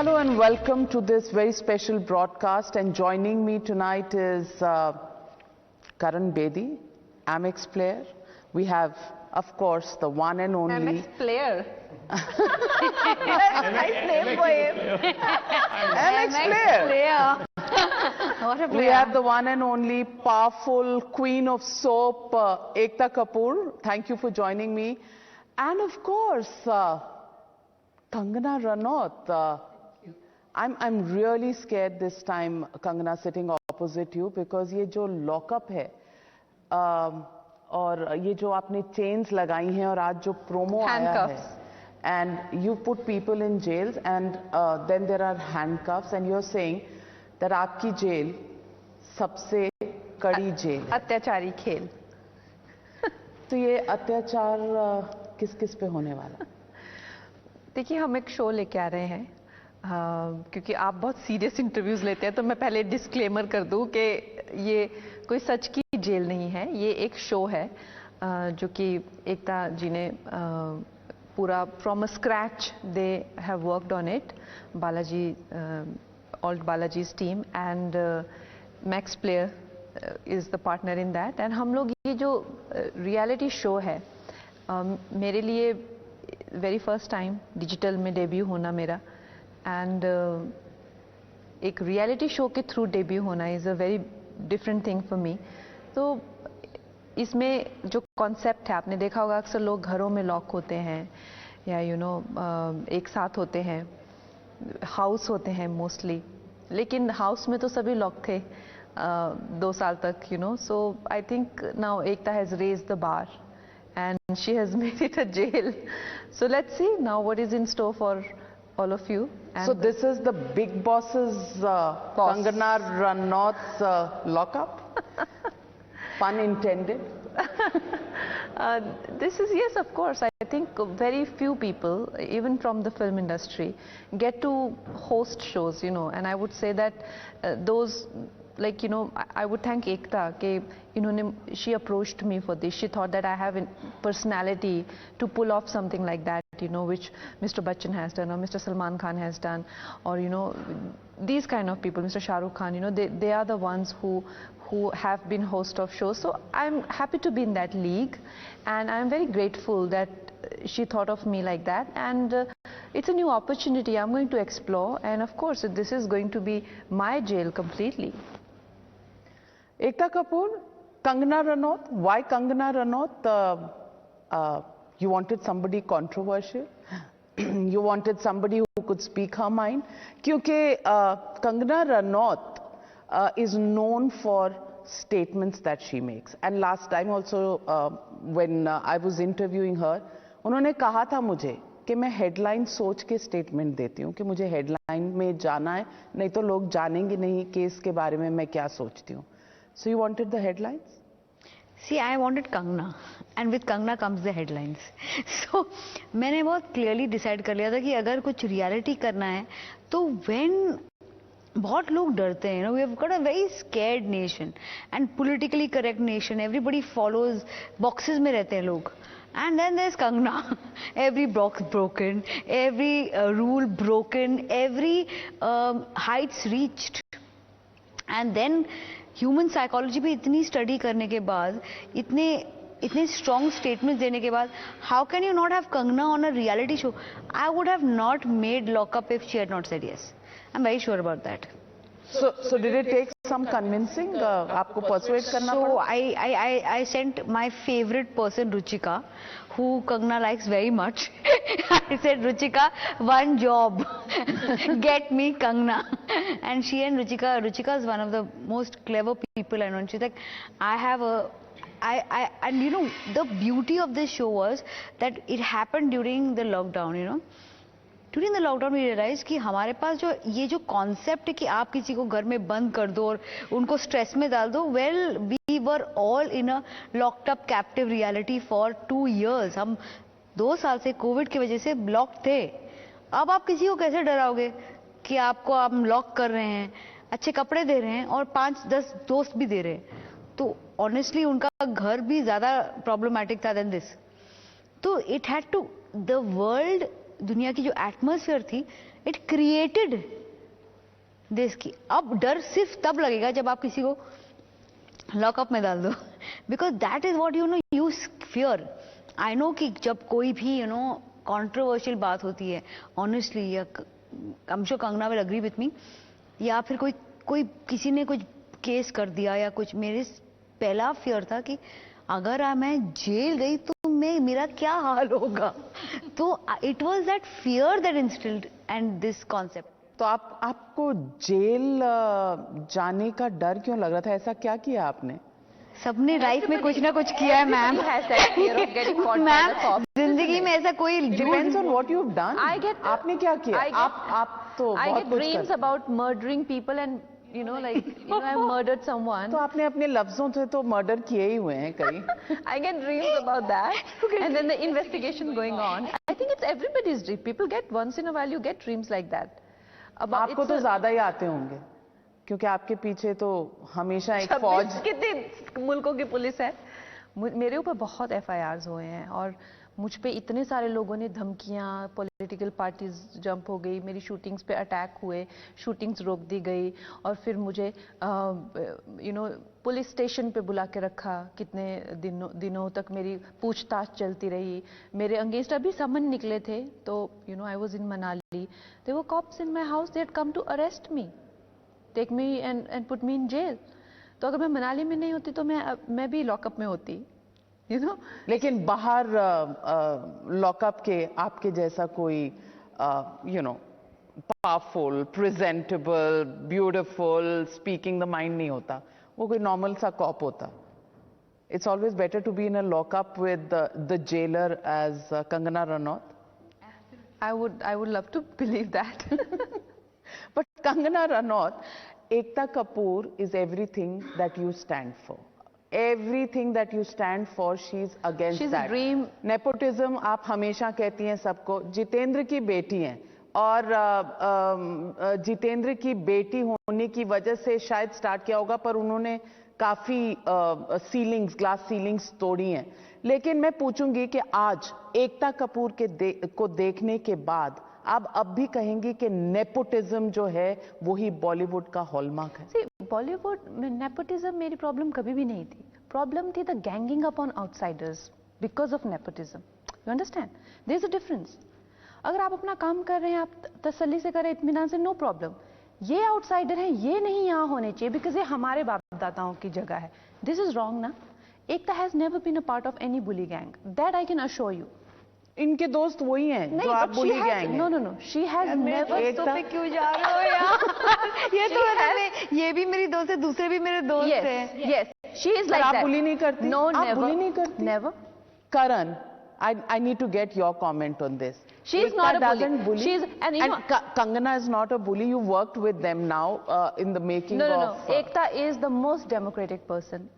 Hello and welcome to this very special broadcast, and joining me tonight is Karan Bedi, Amex player. We have, of course, the one and only... Amex player. That's a nice name for him. Amex player. What a player. We have the one and only powerful queen of soap, Ekta Kapoor. Thank you for joining me. And of course, Kangana Ranaut. I'm really scared this time, Kangana, sitting opposite you, because ये जो Lock Up है और ये जो आपने chains लगाई हैं और आज जो promo आया है, and you put people in jails, and then there are handcuffs, and you're saying that आपकी jail सबसे कड़ी jail है. अत्याचारी खेल. तो ये अत्याचार किस किस पे होने वाला? देखिए, हम एक शो लेके आ रहे हैं, क्योंकि आप बहुत सीरियस इंटरव्यूज लेते हैं, तो मैं पहले डिस्क्लेमर कर दूं कि ये कोई सच की जेल नहीं है. ये एक शो है जो कि एकता जी ने पूरा from a scratch they have worked on it. Balaji, all Balaji's team, and MX Player is the partner in that. And हम लोग ये जो रियलिटी शो है, मेरे लिए वेरी फर्स्ट टाइम डिजिटल में डेब्यू होना मेरा, एंड एक रियलिटी शो के थ्रू डेब्यू होना is a very different thing for me. तो इसमें जो कॉन्सेप्ट है, आपने देखा होगा अक्सर लोग घरों में लॉक होते हैं या एक साथ होते हैं, हाउस होते हैं मोस्टली, लेकिन हाउस में तो सभी लॉक थे 2 साल तक, so I think now Ekta has raised the bar and she has made it a jail. So let's see now what is in store for all of you. And so this is the big boss's Kangana Ranaut's Lock Up? Pun intended. This is, yes, of course. I think very few people, even from the film industry, get to host shows, and I would say that those, like, I would thank Ekta कि she approached me for this. She thought that I have a personality to pull off something like that, which Mr Bachchan has done, or Mr Salman Khan has done, or these kind of people, Mr Sharukh Khan, they are the ones who have been host of shows. So I'm happy to be in that league, and I'm very grateful that she thought of me like that, and it's a new opportunity I'm going to explore, and of course this is going to be my jail completely. Ekta Kapoor, Kangana Ranaut. Why Kangana Ranaut? You wanted somebody controversial. You wanted somebody who could speak her mind. Because Kangana Ranaut is known for statements that she makes. And last time also, when I was interviewing her, उन्होंने कहा था मुझे कि मैं headline सोच के statement देती हूँ कि मुझे हेडलाइन में जाना है, नहीं तो लोग जानेंगे नहीं कि इसके बारे में मैं क्या सोचती हूँ. So you wanted the headlines? See, I wanted Kangana, and with Kangana comes the headlines. So मैंने बहुत clearly decide कर लिया था कि अगर कुछ reality करना है, तो when बहुत लोग डरते हैं, we have got a very scared nation and politically correct nation. Everybody follows boxes में रहते हैं लोग. And then there's Kangana. Every box broken, every rule broken, every heights reached. And then human psychology पे इतनी study करने के बाद, इतने स्ट्रॉन्ग स्टेटमेंट्स देने के बाद, how can you not have Kangana on a reality show? I would have not made lock up if she had not said yes. I am very sure about that. So did it take some convincing? आपको persuade करना पड़ा? So I sent my favorite person, Ruchika, who Kangana likes very much. I said, Ruchika, one job, get me Kangana. And she and Ruchika is one of the most clever people I know. And she's like, and the beauty of this show was that it happened during the lockdown, During the lockdown we realized कि हमारे पास ये जो concept है कि आप किसी को घर में बंद कर दो और उनको stress में डाल दो, well, we were all in a locked up captive reality for 2 years. हम 2 साल से कोविड की वजह से ब्लॉक थे. अब आप किसी को कैसे डराओगे कि आपको हम लॉक कर रहे हैं, अच्छे कपड़े दे रहे हैं और 5-10 दोस्त भी दे रहे हैं? तो ऑनेस्टली उनका घर भी ज़्यादा प्रॉब्लमैटिक था देन दिस. तो it had to, the world दुनिया की जो एटमॉस्फेयर थी, इट क्रिएटेड देश की। अब डर सिर्फ तब लगेगा जब आप किसी को लॉकअप में डाल दो, because that is what you fear. I know कि जब कोई भी कंट्रोवर्शियल बात होती है, ऑनेस्टली, या I am sure Kangana will agree with me, या फिर कोई किसी ने कुछ केस कर दिया या कुछ, मेरे पहला फियर था कि अगर मैं जेल गई तो मेरा क्या हाल होगा। तो it was that fear that instilled and this concept. तो आपको जेल जाने का डर क्यों लग रहा था? ऐसा क्या किया आपने? सबने लाइफ में कुछ ना कुछ किया है मैम। मैम, जिंदगी में ऐसा कोई depends on what you have done. आपने क्या किया? आप तो I बहुत get कुछ dreams about murdering people and I murdered someone. तो आपने अपने लफ्जों से तो मर्डर किए ही हुए हैं कई। I get dreams about that, and then the investigation going on. I think it's everybody's dream. People get once in a while you get dreams like that. आपको तो ज्यादा ही आते होंगे, क्योंकि आपके पीछे तो हमेशा एक फौज। कितने मुल्कों की पुलिस है। मेरे ऊपर बहुत FIRs हुए हैं और मुझ पे इतने सारे लोगों ने धमकियां, पॉलिटिकल पार्टीज जंप हो गई, मेरी शूटिंग्स पे अटैक हुए, शूटिंग्स रोक दी गई, और फिर मुझे पुलिस स्टेशन पे बुला के रखा। कितने दिनों तक मेरी पूछताछ चलती रही। मेरे अगेंस्ट अभी समन निकले थे, तो I was in Manali, there were cops in my house, they had come to arrest me, take me and put me in jail. तो अगर मैं मनाली में नहीं होती तो मैं भी लॉकअप में होती, लेकिन बाहर लॉकअप के आपके जैसा कोई powerful, presentable, beautiful, speaking the mind नहीं होता। वो कोई नॉर्मल सा कॉप होता। It's always better to be in a lockup with the jailer as Kangana Ranaut. I would love to believe that. But Kangana Ranaut, Ekta Kapoor is everything that you stand for. Everything that you stand for, she's against She's that. a dream. Nepotism, आप हमेशा कहती हैं सबको। जितेंद्र की बेटी हैं, और जितेंद्र की बेटी होने की वजह से शायद स्टार्ट किया होगा, पर उन्होंने काफी सीलिंग्स, ग्लास सीलिंग्स तोड़ी हैं। लेकिन मैं पूछूंगी कि आज एकता कपूर को देखने के बाद आप अब भी कहेंगी कि नेपोटिज्म जो है वही बॉलीवुड का हॉलमार्क है? बॉलीवुड में नेपोटिज्म मेरी प्रॉब्लम कभी भी नहीं थी। प्रॉब्लम थी the ganging up on outsiders because of nepotism. You understand, there is a difference. अगर आप अपना काम कर रहे हैं, आप तसल्ली से करें, इत्मीनान से, नो प्रॉब्लम। ये आउटसाइडर हैं, ये नहीं यहाँ होने चाहिए बिकॉज ये हमारे बाप दादाओं की जगह है। दिस इज रॉन्ग ना। Ekta has never been a part of any bully gang, that I can assure you. इनके दोस्त वही हैं जो आप बुली गैंग हैं। No, she has never. दोस्तों पे क्यों जा रहे हो यार? ये तो मतलब ये भी मेरी दोस्त है, दूसरे भी मेरे दोस्त हैं। Yes, she is like that. आप बुली नहीं करती? No, आप never. बुली नहीं करती? Never. Karan, I need to get your comment on this. She is not a bully. She is, and Kangana is not a bully. You worked with them now in the making of. No. Ekta is the most democratic person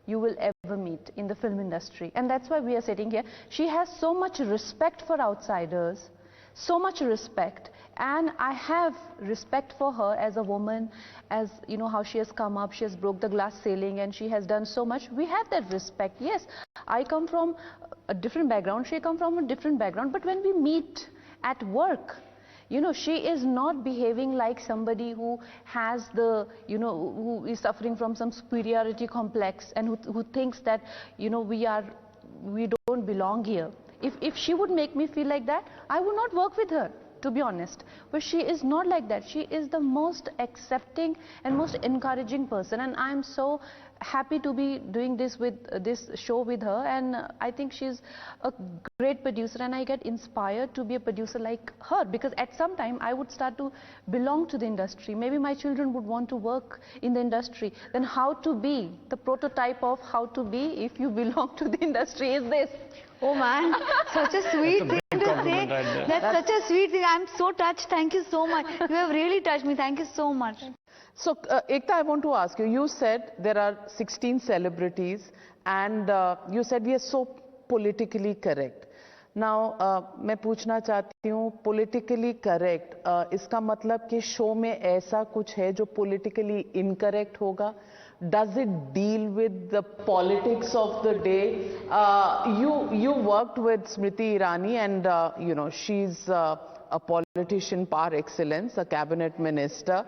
you will ever meet in the film industry, and that's why we are sitting here. She has so much respect for outsiders, so much respect, and I have respect for her as a woman, as how she has come up, she has broke the glass ceiling, and she has done so much. We have that respect. Yes, I come from a different background, she come from a different background, but when we meet at work, she is not behaving like somebody who has the, who is suffering from some superiority complex, and who thinks that, we don't belong here. If she would make me feel like that, I would not work with her, to be honest. But she is not like that. She is the most accepting and most encouraging person, and I am so happy to be doing this show with her, and I think she's a great producer, and I get inspired to be a producer like her, because at some time I would start to belong to the industry. Maybe my children would want to work in the industry. Then how to be the prototype of how to be if you belong to the industry is this. Oh man, such a sweet thing to say. That's such a sweet thing. I'm so touched. Thank you so much. You have really touched me. Thank you so much. So, Ekta, I want to ask you, you said there are 16 celebrities, and you said we are so politically correct. Now, मैं पूछना चाहती हूँ, politically correct, इसका मतलब कि show में ऐसा कुछ है जो politically incorrect होगा? Does it deal with the politics of the day? You worked with Smriti Irani, and you know, she's a politician par excellence, a cabinet minister.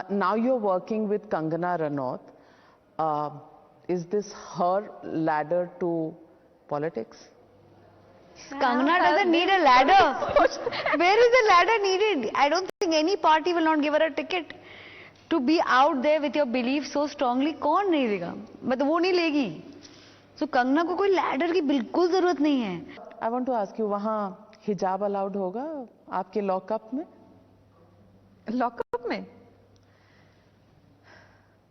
Now you're working with Kangana Ranaut. Is this her ladder to politics? Kangana doesn't need a ladder. Where is the ladder needed? I don't think any party will not give her a ticket to be out there with your belief so strongly. कौन नहीं देगा? मतलब वो नहीं लेगी. So Kangana को कोई ladder की बिल्कुल जरूरत नहीं है. I want to ask you, वहाँ hijab allowed होगा आपके लॉकअप में? लॉकअप में?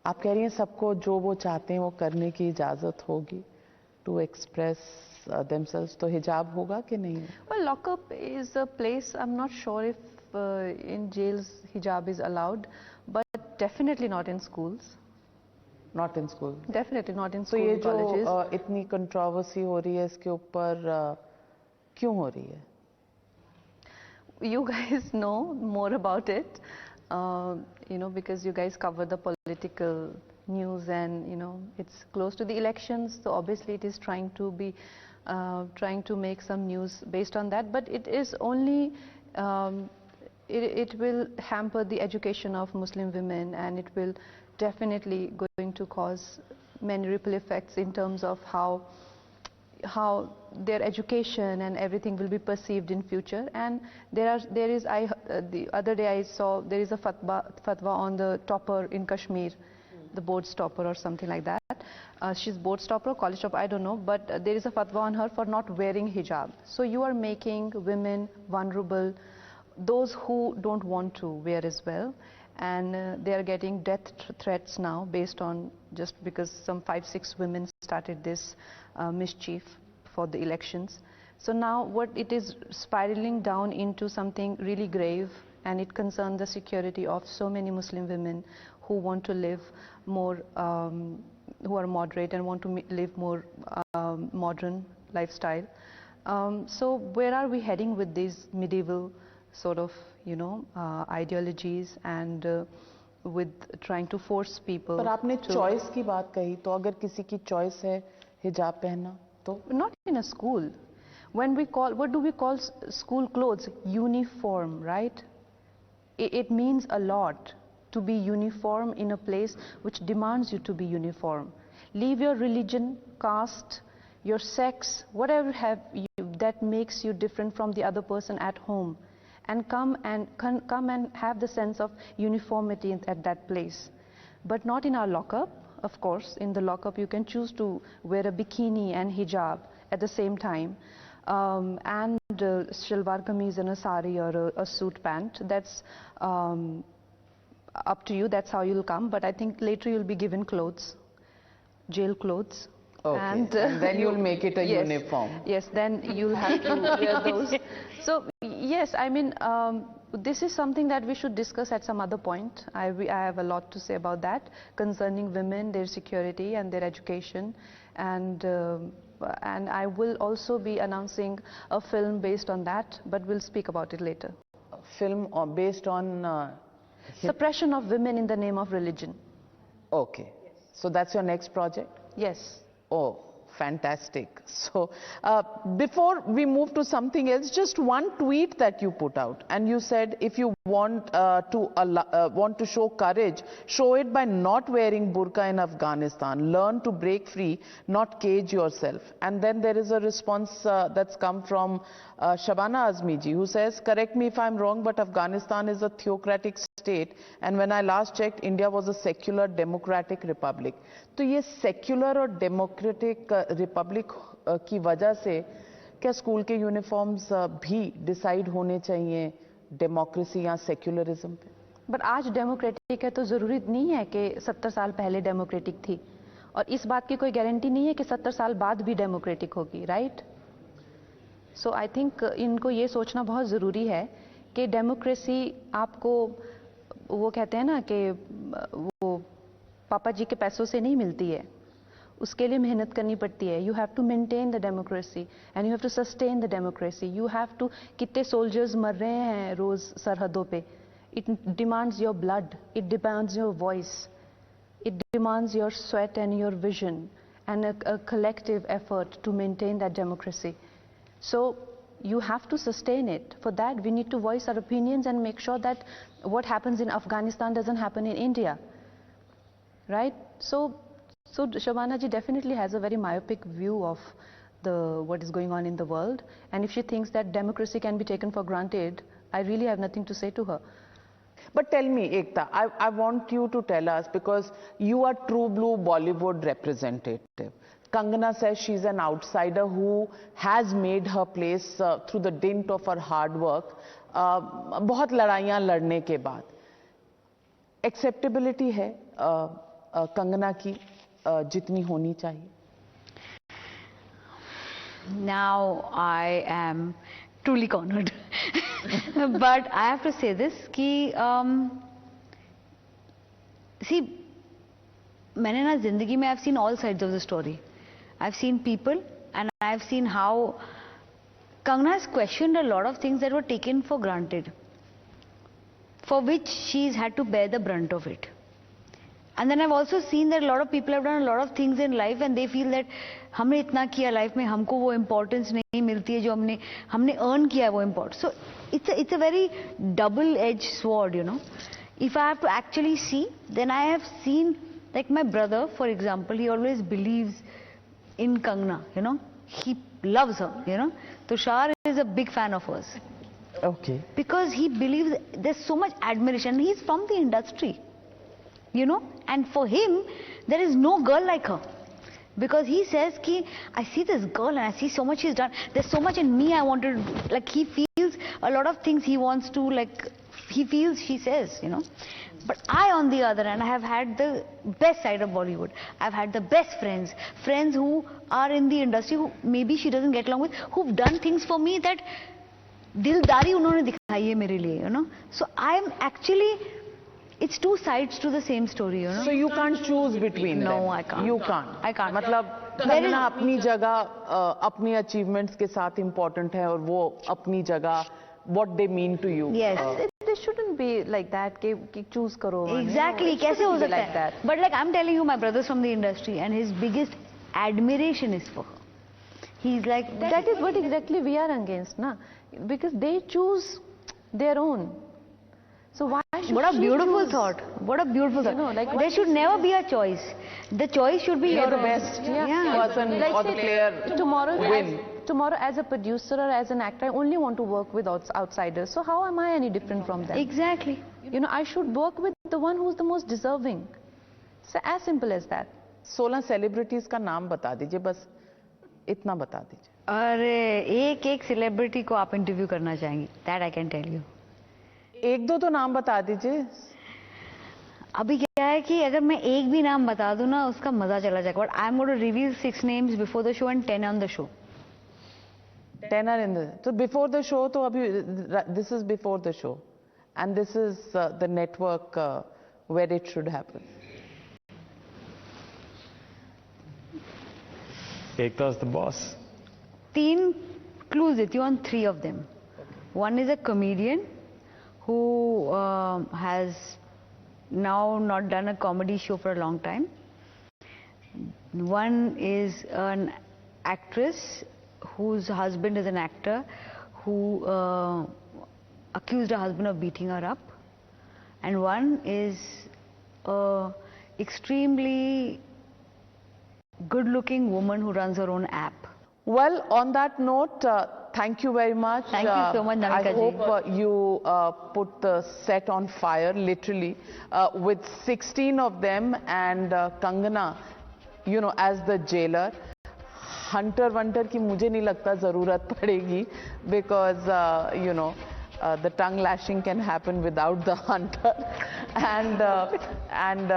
आप कह रही हैं सबको जो वो चाहते हैं वो करने की इजाजत होगी to express themselves, तो हिजाब होगा कि नहीं? Well, lockup is a place. I'm not sure if in jails hijab is allowed, but definitely not in schools. Not in school. Definitely not in तो school ये colleges. जो इतनी कंट्रोवर्सी हो रही है इसके ऊपर क्यों हो रही है? You guys know more about it, you know, because you guys cover the political news, and you know it's close to the elections, so obviously it is trying to be trying to make some news based on that, but it is only it will hamper the education of Muslim women, and it will definitely going to cause many ripple effects in terms of how their education and everything will be perceived in future. And there is the other day I saw there is a fatwa on the topper in Kashmir, the board's topper or something like that. She's board's topper, college topper, I don't know, but there is a fatwa on her for not wearing hijab. So you are making women vulnerable, those who don't want to wear as well, and they are getting death threats now based on just because some 5-6 women started this mischief for the elections. So now what it is spiraling down into something really grave, and it concerns the security of so many Muslim women who want to live more, who are moderate and want to live more modern lifestyle. So where are we heading with these medieval sort of, you know, ideologies, and with trying to force people? पर आपने choice की बात कही, तो अगर किसी की choice है हिजाब पहनना, तो? Not in a school. When we call, what do we call school clothes? Uniform, right? It means a lot to be uniform in a place which demands you to be uniform. Leave your religion, caste, your sex, whatever have you that makes you different from the other person at home, and come and have the sense of uniformity at that place. But not in our lockup. Of course, in the lockup you can choose to wear a bikini and hijab at the same time, and shalwar kameez and a sari or a suit pant. That's up to you, that's how you'll come, but I think later you'll be given clothes, jail clothes. Okay. And then you'll make it a yes, uniform. Yes, then you'll have to wear those. So yes, I mean, this is something that we should discuss at some other point. I have a lot to say about that, concerning women, their security and their education, and I will also be announcing a film based on that, but we'll speak about it later. A film based on suppression of women in the name of religion. Okay. Yes. So that's your next project? Yes. Oh, fantastic. So before we move to something else, just one tweet that you put out, and you said if you want to show courage, show it by not wearing burqa in Afghanistan. Learn to break free, not cage yourself. And then there is a response that's come from Shabana Azmi ji, who says, correct me if I'm wrong, but Afghanistan is a theocratic state, and when I last checked, India was a secular democratic republic. तो ये secular और democratic republic की वजह से क्या school के uniforms भी decide होने चाहिए डेमोक्रेसी या सेक्युलरिज्म पे? बट आज डेमोक्रेटिक है तो ज़रूरी नहीं है कि 70 साल पहले डेमोक्रेटिक थी, और इस बात की कोई गारंटी नहीं है कि 70 साल बाद भी डेमोक्रेटिक होगी, राइट? सो आई थिंक इनको ये सोचना बहुत ज़रूरी है कि डेमोक्रेसी आपको, वो कहते हैं ना कि वो पापा जी के पैसों से नहीं मिलती है, उसके लिए मेहनत करनी पड़ती है. You have to maintain the democracy and you have to sustain the democracy. You have to, कितने सोल्जर्स मर रहे हैं रोज सरहदों पे. It demands your blood, it demands your voice. it demands your sweat and your vision and a collective effort to maintain that democracy. So you have to sustain it. For that, we need to voice our opinions and make sure that what happens in Afghanistan doesn't happen in India, right? So Shabana ji definitely has a very myopic view of what is going on in the world, and if she thinks that democracy can be taken for granted, I really have nothing to say to her. But tell me, Ekta, I want you to tell us, because you are true blue Bollywood representative. Kangana says she's an outsider who has made her place through the dint of her hard work. बहुत लड़ाइयाँ लड़ने के बाद acceptability है कंगना की जितनी होनी चाहिए. Now I am truly cornered. But I have to say this कि see, मैंने ना जिंदगी में I've seen all sides of the story. I've seen people and I've seen how Kangana has questioned a lot of things that were taken for granted, for which she's had to bear the brunt of it. And then I've also seen that a lot of people have done a lot of things in life and they feel that हमने इतना किया life में, हमको वो importance नहीं मिलती है जो हमने earn किया है वो important. So it's a very double-edged sword, you know. If I have to actually see, then I have seen, like my brother, for example, he always believes in Kangana, you know. He loves her, you know. Tushar is a big fan of hers. Okay. Because he believes there's so much admiration. He's from the industry, you know. And for him, there is no girl like her. Because he says, ki, I see this girl and I see so much she's done. There's so much in me I want to, like he feels a lot of things he wants to, like he feels she says, you know. But I, on the other hand, I have had the best side of Bollywood. I've had the best friends who are in the industry, who maybe she doesn't get along with, who've done things for me that dildari unhone dikhai hai mere liye, you know. So I'm actually, it's two sides to the same story, you know. So you can't choose between them. No, I can't. You can't. I can't. मतलब कंगना अपनी जगह अपनी achievements के साथ important है और वो अपनी जगह what they mean to you. Yes. They shouldn't be like that कि choose करो. Exactly. कैसे हो सकता है? But like I'm telling you, my brother's from the industry and his biggest admiration is for her. He's like, that is what exactly we are against, na? Because they choose their own. So why should what a she beautiful choose? thought. What a beautiful thought. You know, like there should never be a choice. The choice should be You're your the own. best Yeah. person Like or the say, player tomorrow as a producer or as an actor, I only want to work with outsiders. So how am I any different from them? Exactly. You know, I should work with the one who's the most deserving. So as simple as that. 16 celebrities का नाम बता दीजिए, बस इतना बता दीजिए. अरे एक celebrity को आप interview करना चाहेंगी. That I can tell you. एक दो तो नाम बता दीजिए. अभी क्या है कि अगर मैं एक भी नाम बता दूं ना उसका मजा चला जाएगा. But I'm going to reveal 6 names before the show and 10 on the show. 10 are in the. So before the show, तो अभी this is before the show, and this is the network where it should happen. Ekta's the boss. 3 clues देती हूँ on 3 of them. One is a comedian who has now not done a comedy show for a long time. One is an actress whose husband is an actor who accused her husband of beating her up. And one is a extremely good-looking woman who runs her own app. Well, on that note, thank you very much. Thank you so much, Navika I ji. hope you put the set on fire, literally, with 16 of them and Kangana, you know, as the jailer. Hunter की मुझे नहीं लगता ज़रूरत पड़ेगी, because you know the tongue lashing can happen without the hunter, and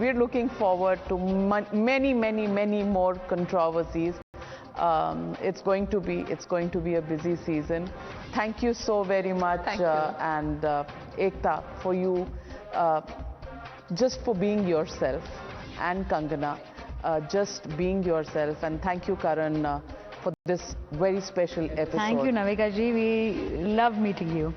we're looking forward to many more controversies. It's going to be a busy season. Thank you so very much. Thank you. And Ekta, for you, just for being yourself, and Kangana, just being yourself. And thank you, Karan, for this very special episode. Thank you, Navika ji. We love meeting you.